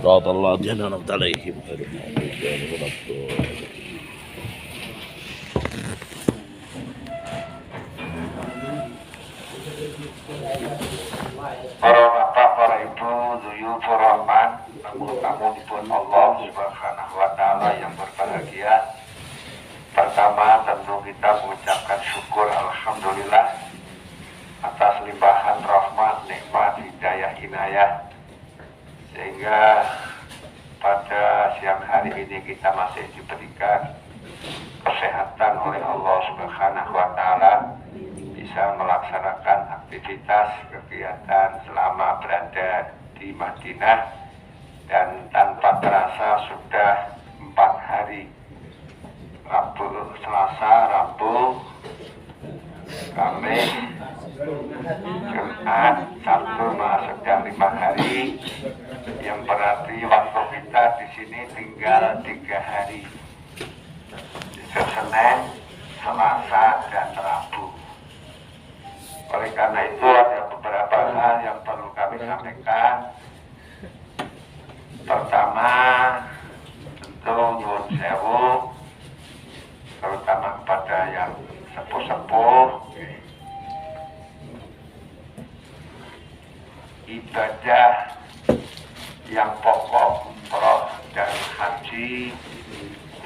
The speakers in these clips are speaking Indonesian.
صراط الذين أنعمت عليهم غير المغضوب عليهم ولا الضالين. Para bapak, para ibu, dzuyufur rahman, tamu-tamu dipun Allah Subhanahu wa taala yang berbahagia. Pertama tentu kita mengucapkan syukur alhamdulillah atas limpahan rahmat, nikmat, hidayah, inayah, sehingga pada siang hari ini kita masih diberikan kesehatan oleh Allah Subhanahu wa taala, bisa melaksanakan aktivitas kegiatan selama berada di Madinah, dan tanpa terasa sudah 4 hari, Rabu, Selasa, Rabu, Kamis, Jumat, Sabtu, sudah 5 hari, yang berarti waktu kita di sini tinggal 3 hari, Senin, Selasa, dan Rabu. Oleh karena itu ada beberapa hal yang perlu kami sampaikan. Pertama, tentu nyuwun sewu, terutama kepada yang sepuh-sepuh, ibadah yang pokok umroh dan haji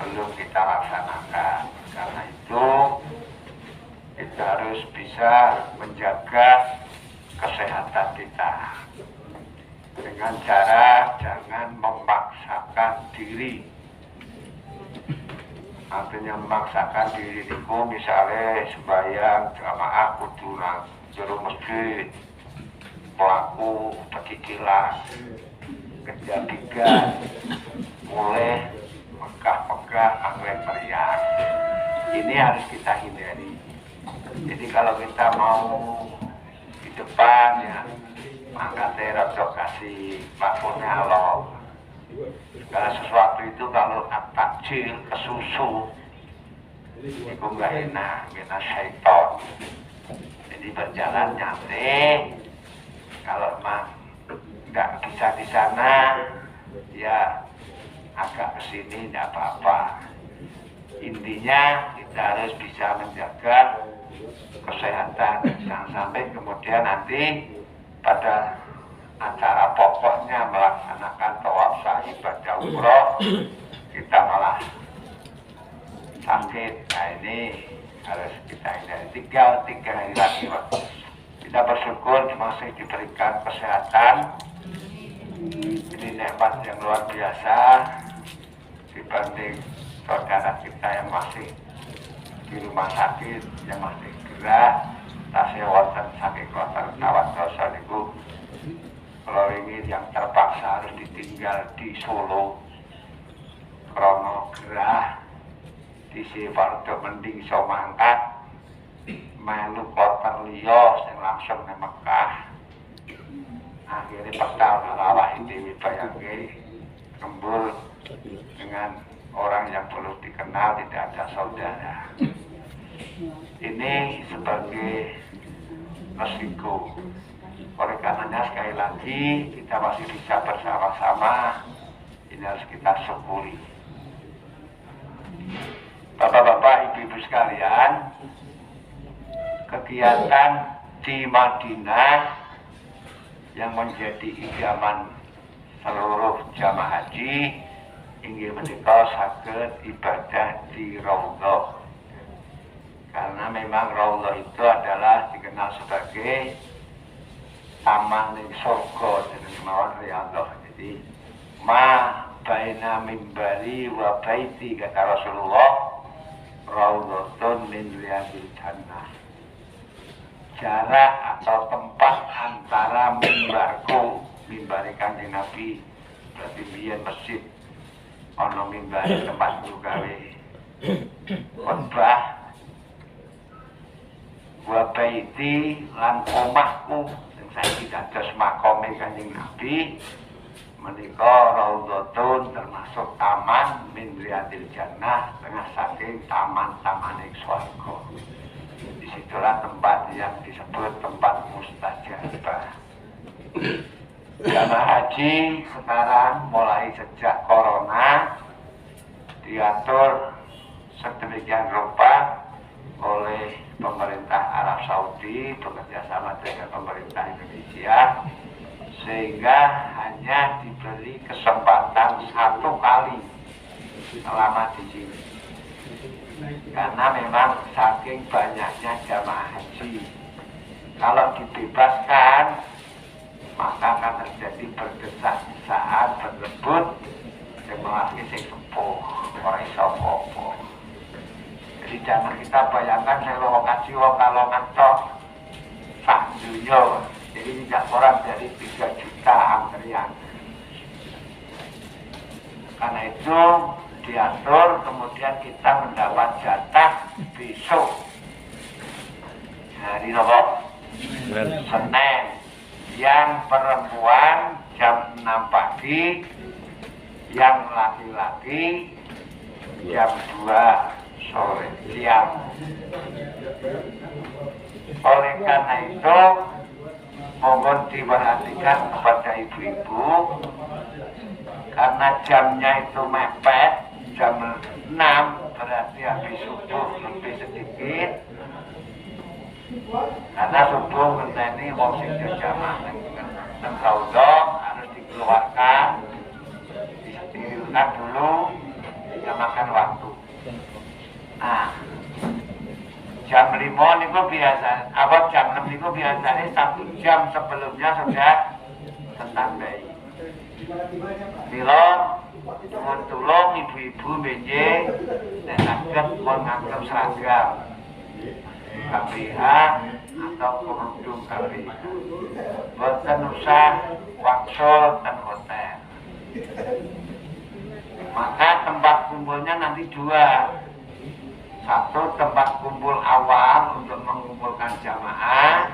belum kita laksanakan. Karena itu kita harus bisa menjaga kesehatan kita dengan cara jangan memaksakan diri. Artinya memaksakan diri itu misalnya sembahyang jamaah kudu nang jero masjid, pelaku pekikilan, kejadian, mulai megah-megah anggrek meriah. Ini harus kita hindari. Jadi kalau kita mau di depan ya, angkatnya rada kasih maksudnya Allah. Karena sesuatu itu kalau takjil ke susu itu nggak enak, kita syaitan. Jadi berjalan nyantai. Kalau memang nggak bisa di sana, ya agak kesini nggak apa-apa. Intinya kita harus bisa menjaga kesehatan, jangan sampai kemudian nanti pada acara pokoknya melaksanakan tawaf sa'i ibadah umroh kita malah sakit. Nah ini harus kita hindari. Tinggal 3 hari lagi, Pak. Kita bersyukur masih diberikan kesehatan. Ini nikmat yang luar biasa dibanding saudara kita yang masih di rumah sakit, yang masih gerah, tasnya wonten saking kloter tawat dosa niku. Kalau ini yang terpaksa harus ditinggal di Solo krono gerah, di Siwardo mending iso mangkat, melu kloter liya sing langsung nang Mekah. Akhirnya petal ngalawah Dewi Bayangke kembul dengan orang yang belum dikenal, tidak ada saudara. Ini sebagai resiko. Oleh karenanya sekali lagi kita masih bisa bersama-sama, ini harus kita syukuri. Bapak-bapak, ibu-ibu sekalian, kegiatan di Madinah yang menjadi idaman seluruh jamaah haji inggih menika saged ibadah di Raudhah. Karena memang Raudhah itu adalah dikenal sebagai taman ning surga, jenenge mawon riyadhah. Jadi ma baina mimbari wa baiti, kata Rasulullah, raudhatun min riyadil jannah. Jarak atau tempat antara mimbarku, mimbari Kanjeng Nabi, berarti biyen masjid ana mimbari tempat gawe khotbah, wa baiti lan omahku sing saiki dados makome Kanjeng Nabi menika raudhatun, termasuk taman min riyadil jannah, tengah saking taman-taman swarga. Disitulah tempat yang disebut tempat mustajabah. Jamaah haji sekarang mulai sejak corona diatur sedemikian rupa oleh pemerintah Arab Saudi bekerjasama dengan pemerintah Indonesia, sehingga hanya diberi kesempatan 1 kali selama di sini. Karena memang saking banyaknya jamaah haji, kalau dibebaskan maka akan terjadi berdesak-desaan, berebut jemaah sing sepuh, ora iso apa-apa. Jadi jangan kita bayangkan saya lokasi kalau ngantor sak dunia, jadi tidak kurang dari 3 juta antrian. Karena itu diatur, kemudian kita mendapat jatah besok hari Senin, yang perempuan jam 6 pagi, yang laki-laki jam 2 sore siang. Oleh karena itu mohon diperhatikan kepada ibu-ibu, karena jamnya itu mepet, jam 6 berarti habis subuh lebih sedikit. Karena subuh ngenteni wong sing jamaah teng kaula harus dikeluarkan, disterilkan dulu, disamakan waktu. Nah, jam 5 niku biasa, jam 6 niku biasanya 1 jam sebelumnya sudah tertandai. Mila mohon tolong ibu-ibu benjing nek saged pun nganggo seragam KPH atau kerudung KPH. Boten usah waksul ten hotel. Maka tempat kumpulnya nanti 2. 1 tempat kumpul awal untuk mengumpulkan jamaah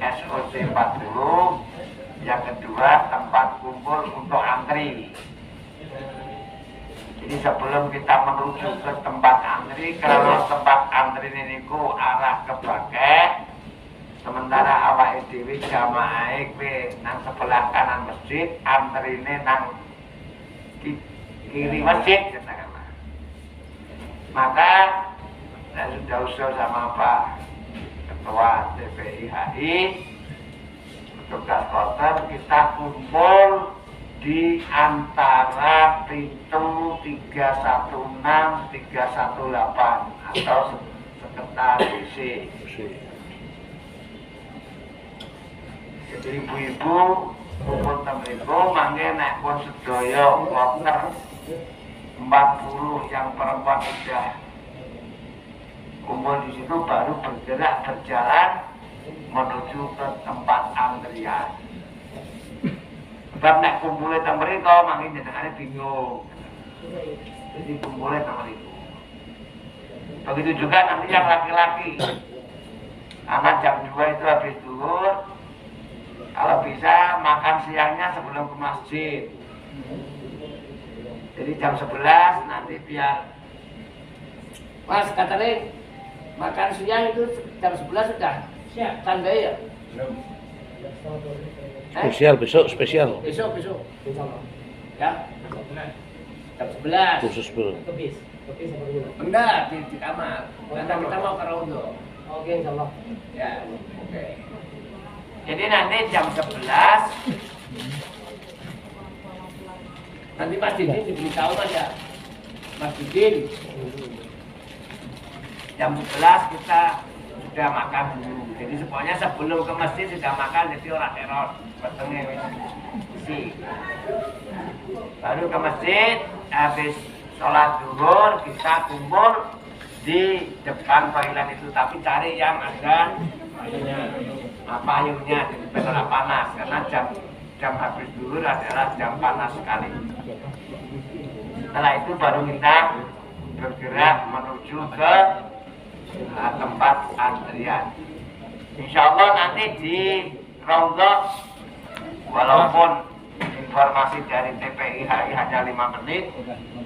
SOC 40. Yang kedua tempat kumpul untuk antri. Jadi sebelum kita menuju ke tempat antri, kalau tempat antri ini ku arah ke Bakeh, sementara awak dhewe jamaah kuwi nang sebelah kanan masjid, antrine nang kiri masjid katakanlah. Maka saya sudah usul sama Pak Ketua TPIHI, tugas kotor, kita kumpul di antara pintu 316 318 atau sekitar WC. Jadi ibu-ibu kumpul temriku mangke nek pun sedaya kloter 40 yang perempuan sudah kumpul di situ, baru bergerak berjalan menuju ke tempat antrian. Sebab nek kumpulnya teng mriko mangke jenengane bingung. Jadi kumpulnya teng mriko. Begitu juga nanti yang laki-laki. Karena jam 2 itu habis zuhur. Kalau bisa makan siangnya sebelum ke masjid. Jadi jam 11 nanti biar Mas katanya makan siang itu jam 11 sudah tandai ya? Spesial besok, spesial. Besok. Ya? Jam 11. Khusus bro. Enggak, di kamar. Karena kita mau ke Rondo. Oke, insyaallah. Ya, oke. Jadi nanti jam 11 nanti Mas Didin diberitahu Mas ya. Mas Didin jam 11 kita sudah makan dulu. Jadi semuanya sebelum ke masjid sudah makan, jadi orang teror petengnya isi. Baru ke masjid, habis sholat zuhur kita kumpul di depan toilet itu, tapi cari yang ada payungnya, jadi benar panas, karena jam habis zuhur adalah jam panas sekali. Setelah itu baru kita bergerak menuju ke tempat antrian. Insya Allah nanti di Rondo, walaupun informasi dari TPIHI hanya 5 menit,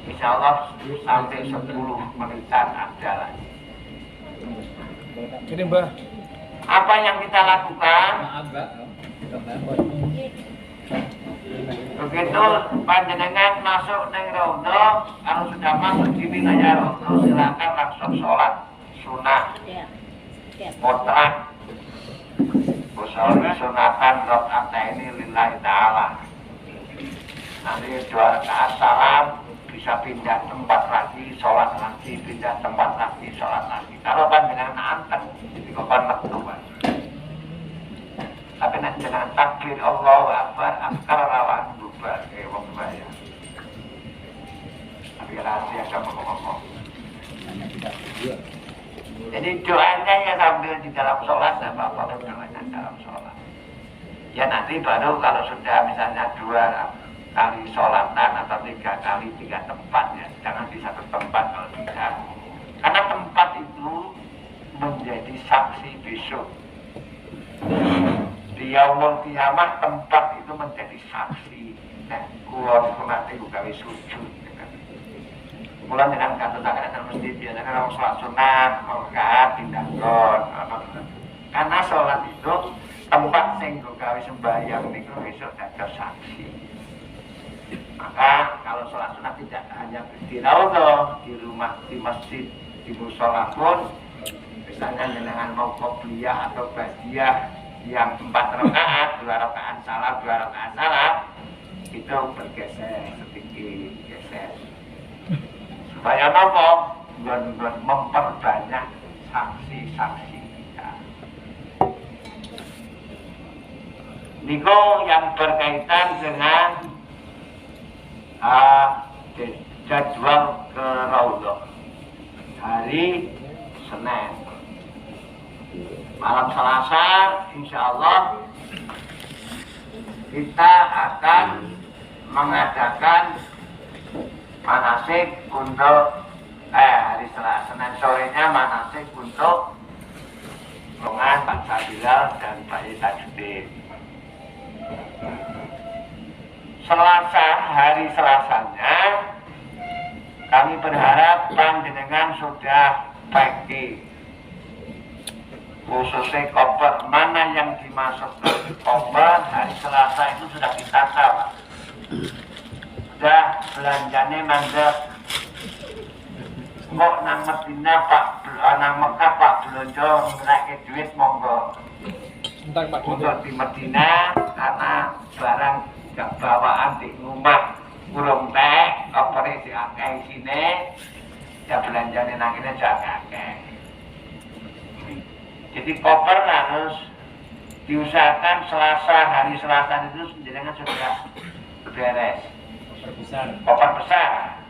insya Allah sampai 10 menitan ada lagi. Ini Mbak. Apa yang kita lakukan? Begitu panjenengan masuk neng rondo, kalau sudah masuk di wilayah rondo silakan langsung sholat sunat mutlak. Usul sunatan rokaat ini lillahi ta'ala. Nanti dua rakaat salam bisa pindah tempat lagi, sholat lagi, pindah tempat lagi, sholat lagi. Kalau panjenengan anteng, jadi kapan waktu kan. Tapi nanti jangan takbir Allahu Akbar, askar lawan bubar, wong bayar. Tapi rahasia sama ngomong. Jadi doanya ya sambil di dalam sholat, apa-apa namanya dalam sholat. Ya nanti baru kalau sudah misalnya 2 kali sholatan atau 3 kali 3 tempat ya, jangan di satu tempat kalau tidak. Karena tempat itu menjadi saksi besok. Di yaumul kiamah tempat itu menjadi saksi. Nah, kulon itu nanti buka sujud. Mulai dengan kata-kata dalam masjid biasanya kalau sholat sunat, rokaat, pindah gon. Karena sholat itu tempat sing gawe sembahyang niku besok ada saksi. Maka kalau sholat sunat tidak hanya di raudhah, di rumah, di masjid, di mushola pun, misalnya dengan mau qobliyah atau ba'diyah yang 4 rakaat, 2 rakaat salam, 2 rakaat salam, itu bergeser sedikit, geser. Supaya nopo memperbanyak saksi-saksi kita. Niku yang berkaitan dengan jadwal ke raudhah hari Senin. Malam Selasa, insya Allah kita akan mengadakan manasik untuk hari Selasa, Senin sorenya manasik untuk rombongan Pak Sabilal dan Pak Tajudin. Selasa, hari Selasanya kami berharap panjenengan sudah packing, khususnya koper mana yang dimasukkan koper hari Selasa itu sudah ditata, Pak. Sudah belanjanya mandek. Kok nang Medina Pak, nang Mekah Pak belanja ngenaike duit monggo. Untuk di Medina karena barang gak bawaan di rumah kurung teh, kopernya diangkai sini, ya belanjanya nang ini jangan akeh. Jadi koper harus diusahakan Selasa, hari Selasa itu jenengan sudah beres. Koper besar.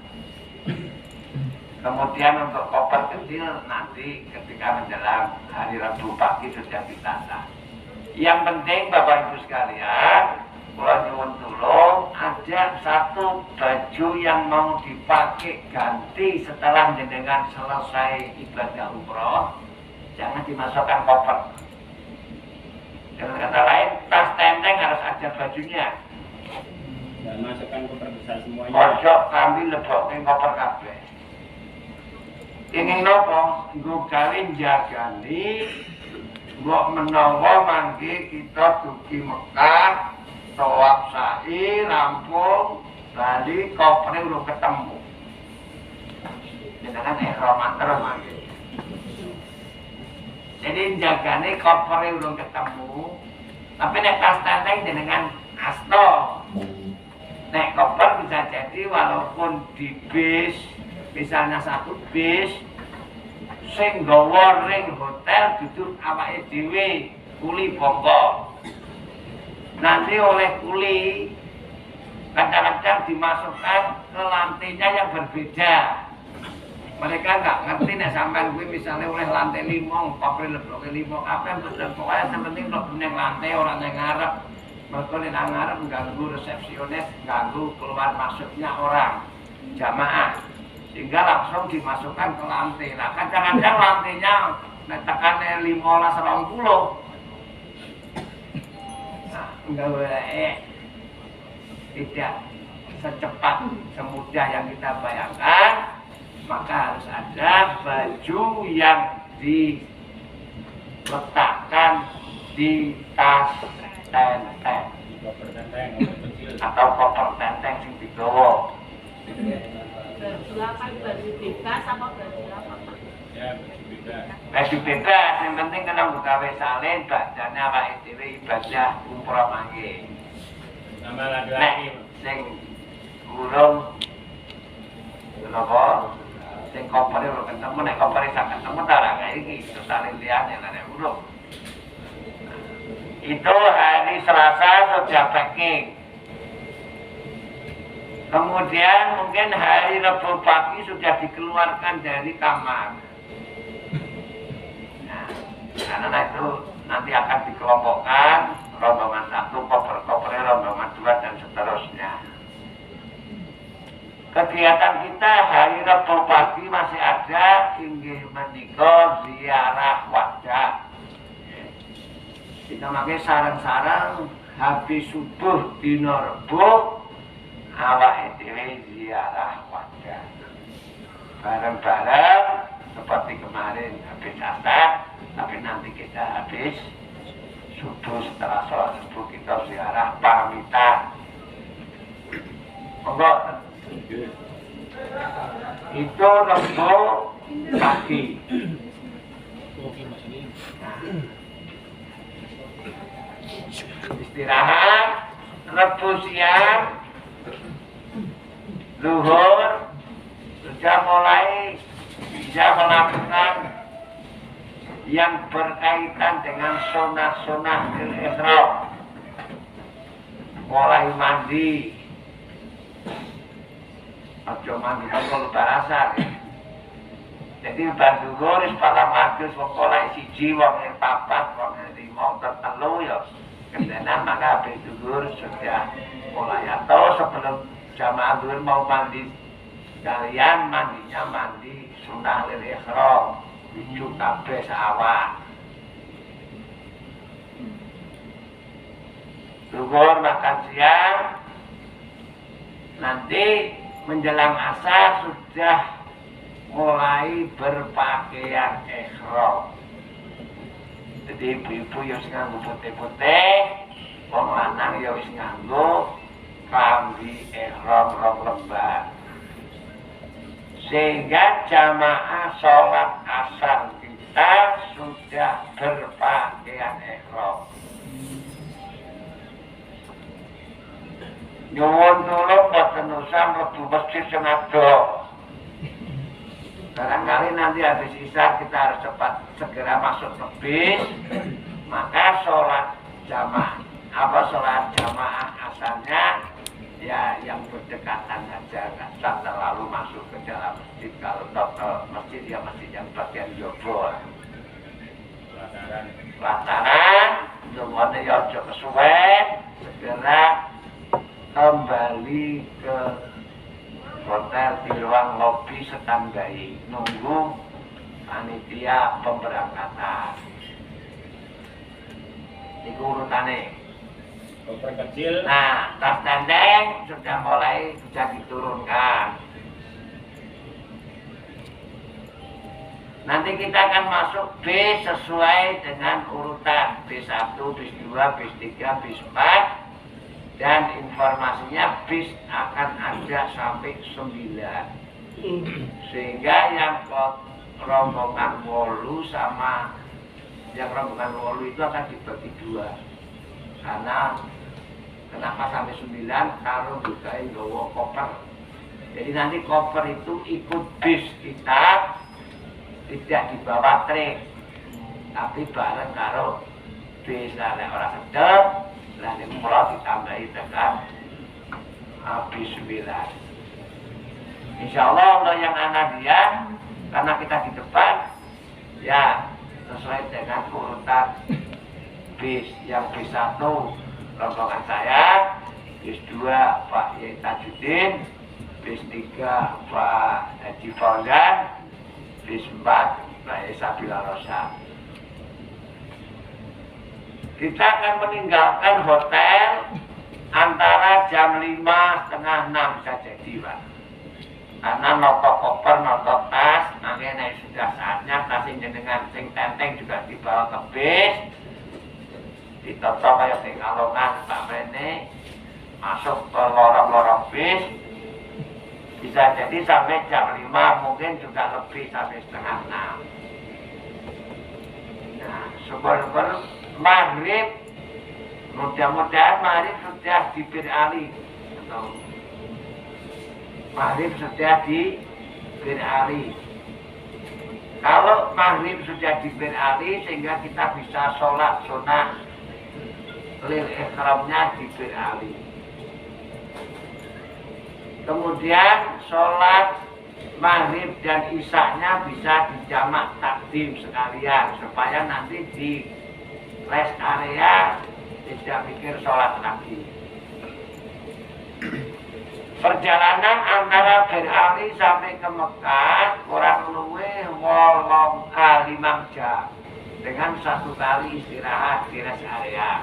Kemudian untuk koper kecil nanti ketika menjelang hari Rabu pagi sudah ditata. Yang penting Bapak Ibu sekalian, kalau nyuwun tulung ada satu baju yang mau dipakai ganti setelah jenengan selesai ibadah umroh, jangan dimasukkan koper. Dengan kata lain, tas tenteng harus ada bajunya. Dan masukkan koper besar semuanya. Ojo kami lebokke koper kabeh. Ini nopo, nggo gawe njagani mbok menawa mangke kita dugi Mekah, tawaf sa'i, rampung, bali kopere urung ketemu. Jenengan ihram terus mangke. Jadi njagane kopere urung ketemu, tapi nek tas tenteng jenengan asto. Nek koper bisa jadi walaupun di bis, misalnya satu bis, sing nggawa ring hotel duduk awake dhewe, kuli bongko. Nanti oleh kuli kadang-kadang dimasukkan ke lantainya yang berbeda. Mereka nggak ngerti nek sampean kuwi misalnya oleh lantai 5, koper lebok 5, apa yang betul pokoknya yang penting kok bening lantai orang yang ngarep. Mereka yang ngarep ganggu resepsionis, ganggu keluar masuknya orang jamaah, sehingga langsung dimasukkan ke lantai. Nah kadang-kadang lantainya tekannya 15-20. Nah enggak boleh, tidak secepat semudah yang kita bayangkan. Maka harus ada baju yang diletakkan di tas tenteng koper tenteng, koper kecil. atau koper tenteng sing digawa. Baju apa baju bebas apa baju apa? Ya, beda. Baju bebas, yang penting kena gawe salin, badane awake dhewe ibadah umroh mangke. Nama Nek laki-laki. sing urung napa? Sing kopere ora ketemu, nek kopere sak ketemu ta ra kaya iki, salin liyane nek urung. Itu hari Selasa sudah packing. Kemudian mungkin hari Rabu pagi sudah dikeluarkan dari kamar. Nah, karena itu nanti akan dikelompokkan rombongan 1, koper-kopernya rombongan 2 dan seterusnya. Kegiatan kita hari Rabu pagi masih ada inggih menika ziarah wajah. Kita pakai sarang-sarang habis subuh dina Rebo awake dhewe ziarah wajah. Bareng-bareng seperti kemarin habis asar, tapi nanti kita habis subuh setelah sholat subuh kita ziarah pamitan. Monggo. Itu Rebo pagi. Istirahat, Rebo siang, zuhur, sudah mulai bisa melakukan yang berkaitan dengan sunah-sunah ihram. Mulai mandi, aja mandi kalau barasar. Jadi bantu goris pada maghrib mulai siji wong yang papat wong yang 5 tertelu ya. Kemudian maka habis zuhur sudah mulai atau sebelum jamaah zuhur mau mandi kalian mandinya mandi sunah lil ihram wujud kabeh sawah. Zuhur makan siang, nanti menjelang asar sudah mulai berpakaian ihram. Jadi ibu-ibu ya wis nganggo putih-putih, wong lanang ya wis nganggo klambi ihram rong lembar. Sehingga jamaah sholat asar kita sudah berpakaian ihram. Nyuwun tulung boten usah mlebu masjid sing adoh. Barangkali nanti habis isya kita harus cepat segera masuk ke bis, maka sholat jamaah asarnya ya yang berdekatan saja, nggak usah terlalu masuk ke dalam masjid. Kalau ke masjid ya masjid yang bagian jowo. Pelataran, semuanya ya ojo kesuwen, segera kembali ke hotel di ruang lobi standby nunggu panitia pemberangkatan. Itu urutannya. Koper kecil. Nah, tas tendeng sudah mulai bisa diturunkan. Nanti kita akan masuk bis sesuai dengan urutan B1, bis 2, bis 3, bis 4. Dan informasinya bis akan ada sampai 9. Sehingga yang rombongan 8 sama yang rombongan 8 itu akan dibagi 2. Karena kenapa sampai 9? Kalau juga bawa koper. Jadi nanti koper itu ikut bis kita, tidak dibawa trek, tapi bareng karo bis oleh orang sedang. Nah, ini mulai ditambahi dengan bis 9. Insya Allah untuk yang Ahmadiyah, karena kita di depan, ya sesuai dengan urutan bis. Yang bis 1 rombongan saya, bis 2 Pak Yai Tajuddin, bis 3 Pak Haji Fauzan, bis 4 Pak Yai Sabila Rosa. Kita akan meninggalkan hotel antara jam 5, setengah 6 bisa jadi, Pak. Karena noto koper, noto tas, makanya sudah saatnya tas jenengan sing tenteng juga dibawa ke bis. ditoto kayak di Kalongan sampai ini masuk ke lorong-lorong bis, bisa jadi sampai jam 5, mungkin juga lebih sampai setengah 6. Nah, sebelum maghrib, mudah-mudahan maghrib sudah di Bir Ali, atau maghrib sudah di Bir Ali. Kalau maghrib sudah di Bir Ali, sehingga kita bisa sholat sunnah lil ikhramnya di Bir Ali. Kemudian sholat maghrib dan isya-nya bisa dijamak takdim sekalian, supaya nanti di rest area tidak mikir sholat lagi. Perjalanan antara Bir Ali sampai ke Mekah kurang lebih 5 jam dengan 1 kali istirahat di rest area.